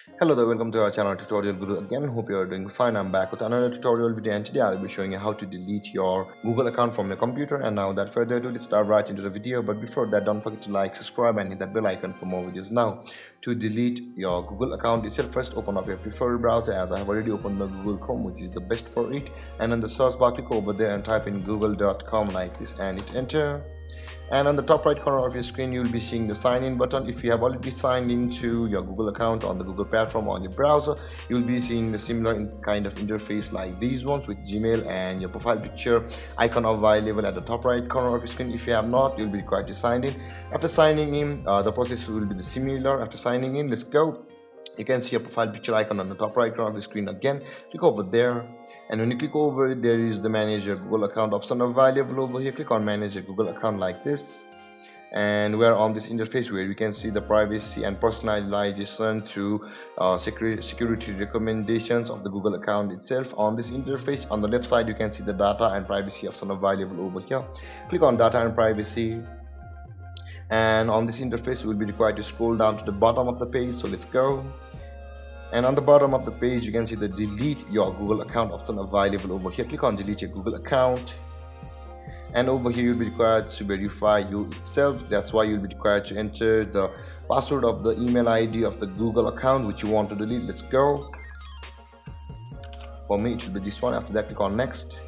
Hello there, welcome to our channel Tutorial Guru again. Hope you are doing fine. I'm back with another tutorial video, and today I'll be showing you how to delete your Google account from your computer. And now without further ado, let's start right into the video. But before that, don't forget to like, subscribe and hit that bell icon for more videos. Now, to delete your Google account itself, first open up your preferred browser, as I have already opened the Google Chrome, which is the best for it. And on the search bar, click over there and type in google.com like this and hit enter. And on the top right corner of your screen, you'll be seeing the sign in button. If you have already signed into your Google account on the Google platform on your browser, you'll be seeing the similar kind of interface like these ones, with Gmail and your profile picture icon available at the top right corner of your screen. If you have not, you'll be required to sign in. After signing in, the process will be similar. After signing in, let's go. You can see a profile picture icon on the top right corner of the screen. Again, click over there, and when you click over it, there is the manage your Google account option available over here. Click on manage your Google account like this, and we're on this interface where you can see the privacy and personalization through security recommendations of the Google account itself. On this interface, on the left side, you can see the data and privacy option available over here. Click on data and privacy, and on this interface you will be required to scroll down to the bottom of the page. So let's go. And on the bottom of the page, you can see the delete your Google account option available over here. Click on delete your Google account, and over here you'll be required to verify you itself. That's why you'll be required to enter the password of the email ID of the Google account which you want to delete. Let's go. For me, it should be this one. After that, click on next,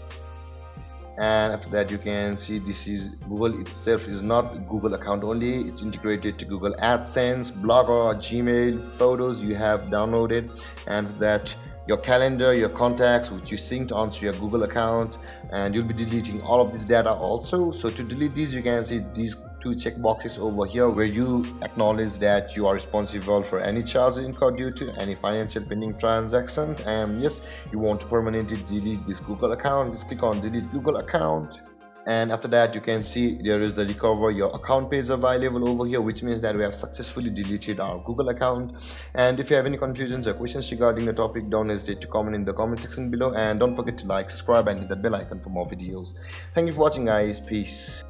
and after that you can see this is Google itself is not Google account only. It's integrated to Google AdSense, Blogger, Gmail, photos you have downloaded, and that your calendar, your contacts which you synced onto your Google account, and you'll be deleting all of this data also. So to delete these, you can see these two check boxes over here where you acknowledge that you are responsible for any charges incurred due to any financial pending transactions, and yes, you want to permanently delete this Google account. Just click on delete Google account, and after that you can see there is the recover your account page available over here, which means that we have successfully deleted our Google account. And if you have any confusions or questions regarding the topic, don't hesitate to comment in the comment section below, and don't forget to like, subscribe and hit that bell icon for more videos. Thank you for watching, guys. Peace.